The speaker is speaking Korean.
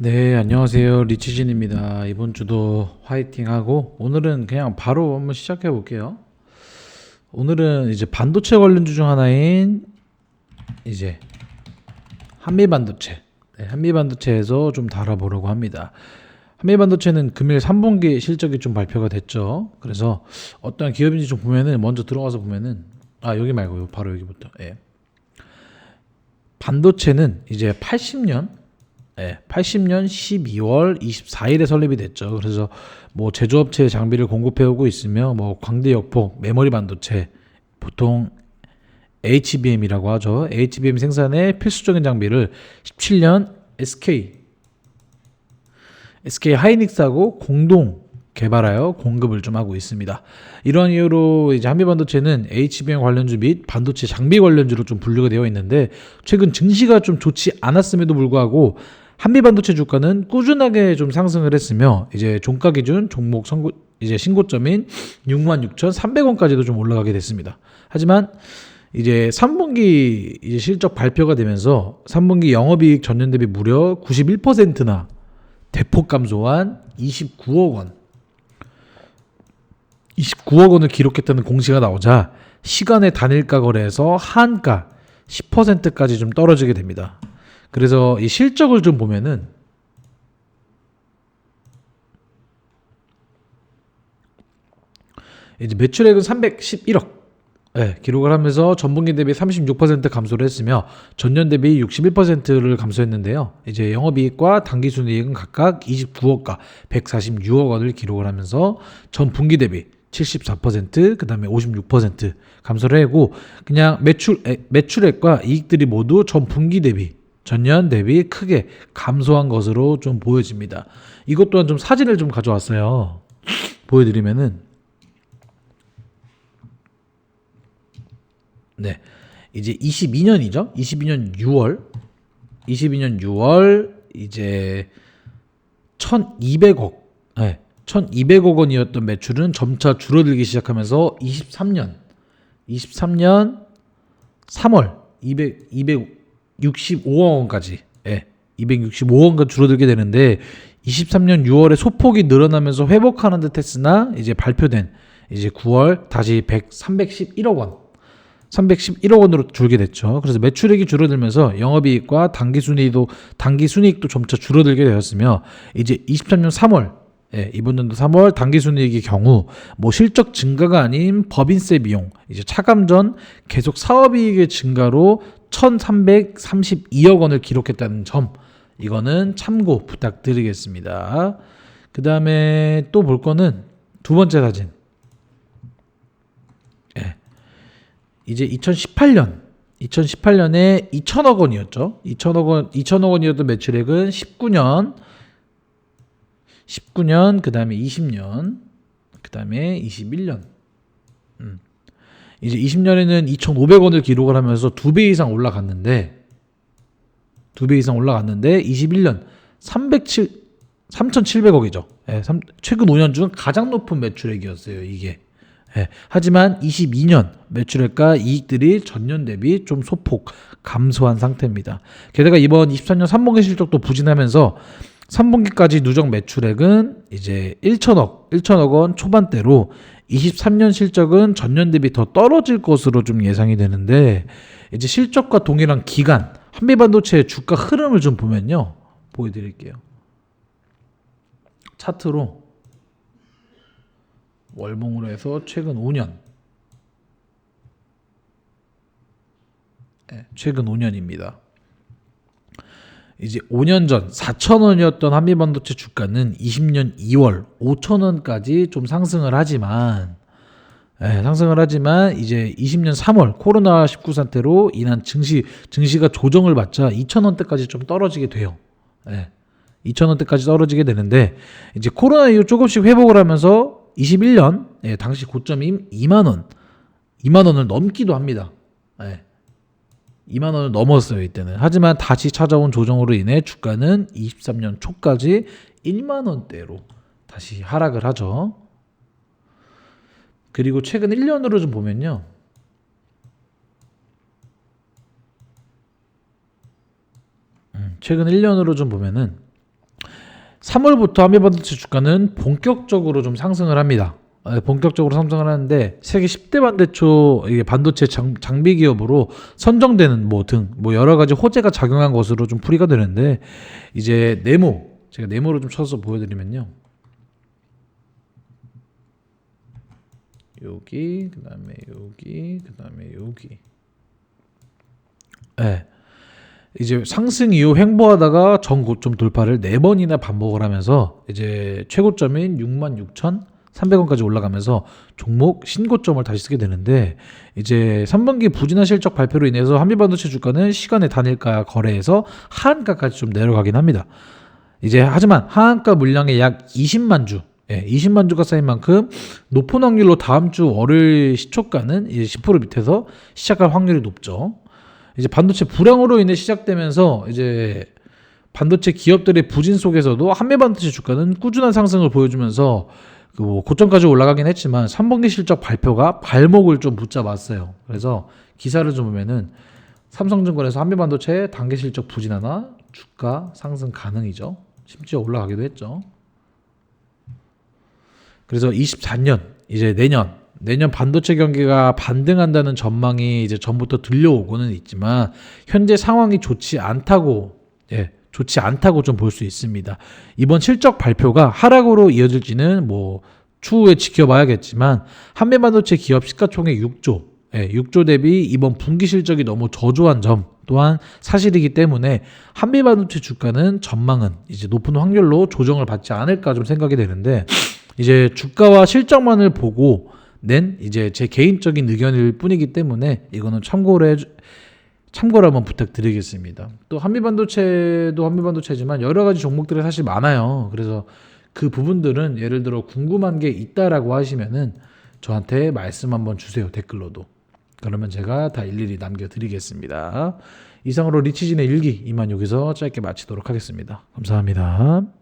네, 안녕하세요. 리치진입니다. 이번 주도 화이팅하고 오늘은 그냥 바로 한번 시작해 볼게요. 오늘은 이제 반도체 관련주 중 하나인 이제 한미반도체. 네, 한미반도체에서 좀 다뤄보려고 합니다. 한미반도체는 금일 3분기 실적이 좀 발표가 됐죠. 그래서 어떤 기업인지 좀 보면은 먼저 들어가서 보면은 여기 말고요. 바로 여기부터. 예. 반도체는 이제 80년 12월 24일에 설립이 됐죠. 그래서 뭐 제조업체에 장비를 공급해 오고 있으며 뭐 광대역폭, 메모리 반도체, 보통 HBM이라고 하죠. HBM 생산에 필수적인 장비를 17년 SK 하이닉스하고 공동 개발하여 공급을 좀 하고 있습니다. 이런 이유로 이제 한미반도체는 HBM 관련주 및 반도체 장비 관련주로 좀 분류가 되어 있는데 최근 증시가 좀 좋지 않았음에도 불구하고 한미반도체 주가는 꾸준하게 좀 상승을 했으며 이제 종가 기준 종목 이제 신고점인 66,300원까지도 좀 올라가게 됐습니다. 하지만 이제 3분기 이제 실적 발표가 되면서 3분기 영업이익 전년 대비 무려 91%나 대폭 감소한 29억 원을 기록했다는 공시가 나오자 시간의 단일가 거래에서 한가 10%까지 좀 떨어지게 됩니다. 그래서 이 실적을 좀 보면은 이제 매출액은 311억 기록을 하면서 전분기 대비 36% 감소를 했으며 전년 대비 61%를 감소했는데요. 이제 영업이익과 당기순이익은 각각 29억과 146억 원을 기록을 하면서 전 분기 대비 74%, 그다음에 56% 감소를 하고 그냥 매출액과 이익들이 모두 전 분기 대비 전년 대비 크게 감소한 것으로 좀 보여집니다. 이것 또한 좀 사진을 좀 가져왔어요. 보여드리면은 네. 이제 22년이죠. 22년 6월 이제 1,200억. 네. 1,200억 원이었던 매출은 점차 줄어들기 시작하면서 23년 3월 265억 원까지 265원까지 줄어들게 되는데 23년 6월에 소폭이 늘어나면서 회복하는 듯 했으나 이제 발표된 이제 9월 다시 311억 원 311억 원으로 줄게 됐죠. 그래서 매출액이 줄어들면서 영업이익과 당기순이익도 점차 줄어들게 되었으며 이제 23년 3월 이번 년도 3월 당기순이익의 경우 뭐 실적 증가가 아닌 법인세 비용 이제 차감 전 계속 사업이익의 증가로 1,332억 원을 기록했다는 점 이거는 참고 부탁드리겠습니다. 그 다음에 또 볼 거는 두 번째 사진. 이제 2018년에 2천억 원이었죠. 2천억 원이었던 매출액은 19년 그다음에 20년 그다음에 21년 이제 20년에는 2,500원을 기록을 하면서 2배 이상 올라갔는데 21년 3,700억이죠. 최근 5년 중 가장 높은 매출액이었어요, 이게. 하지만 22년 매출액과 이익들이 전년 대비 좀 소폭 감소한 상태입니다. 게다가 이번 23년 3분기 실적도 부진하면서 3분기까지 누적 매출액은 이제 1천억 원 초반대로 23년 실적은 전년 대비 더 떨어질 것으로 좀 예상이 되는데 이제 실적과 동일한 기간 한미반도체의 주가 흐름을 좀 보면요. 보여드릴게요. 차트로 월봉으로 해서 최근 5년 최근 5년입니다. 이제 5년 전 4,000원이었던 한미반도체 주가는 20년 2월 5,000원까지 좀 상승을 하지만 이제 20년 3월 코로나19 사태로 인한 증시가 조정을 받자 2,000원대까지 좀 떨어지게 돼요. 2,000원대까지 떨어지게 되는데 이제 코로나 이후 조금씩 회복을 하면서 21년 당시 고점인 2만 원을 넘기도 합니다. 2만 원을 넘었어요 이때는. 하지만 다시 찾아온 조정으로 인해 주가는 23년 초까지 1만 원대로 다시 하락을 하죠. 그리고 최근 1년으로 좀 보면요. 최근 1년으로 좀 보면은 3월부터 한미반도체 주가는 본격적으로 좀 상승을 합니다. 본격적으로 상승을 하는데 세계 10대 반도체 이게 반도체 장비 기업으로 선정되는 등 여러 가지 호재가 작용한 것으로 좀 풀이가 되는데 이제 제가 네모로 좀 쳐서 보여드리면요. 여기 그다음에 여기 네. 이제 상승 이후 횡보하다가 전 고점 돌파를 4번이나 반복을 하면서 이제 최고점인 66,300원까지 올라가면서 종목 신고점을 다시 쓰게 되는데 이제 3분기 부진한 실적 발표로 인해서 한미반도체 주가는 시간의 단일가 거래에서 하한가까지 좀 내려가긴 합니다. 이제 하지만 하한가 물량의 약 20만 주 20만 주가 쌓인 만큼 높은 확률로 다음 주 월요일 시초가는 이제 10% 밑에서 시작할 확률이 높죠. 이제 반도체 불황으로 인해 시작되면서 이제 반도체 기업들의 부진 속에서도 한미반도체 주가는 꾸준한 상승을 보여주면서 고점까지 올라가긴 했지만 3분기 실적 발표가 발목을 좀 붙잡았어요. 그래서 기사를 좀 보면은 삼성증권에서 한미반도체 단기 실적 부진하나 주가 상승 가능이죠. 심지어 올라가기도 했죠. 그래서 24년 이제 내년 반도체 경기가 반등한다는 전망이 이제 전부터 들려오고는 있지만 현재 상황이 좋지 않다고 좀 볼 수 있습니다. 이번 실적 발표가 하락으로 이어질지는 추후에 지켜봐야겠지만 한미반도체 기업 시가총액 6조 대비 이번 분기 실적이 너무 저조한 점 또한 사실이기 때문에 한미반도체 주가는 전망은 이제 높은 확률로 조정을 받지 않을까 좀 생각이 되는데 이제 주가와 실적만을 보고 낸 이제 제 개인적인 의견일 뿐이기 때문에 이거는 참고를 한번 부탁드리겠습니다. 또 한미반도체도 한미반도체지만 여러 가지 종목들이 사실 많아요. 그래서 그 부분들은 예를 들어 궁금한 게 있다라고 하시면은 저한테 말씀 한번 주세요. 댓글로도. 그러면 제가 다 일일이 남겨드리겠습니다. 이상으로 리치진의 일기 이만 여기서 짧게 마치도록 하겠습니다. 감사합니다.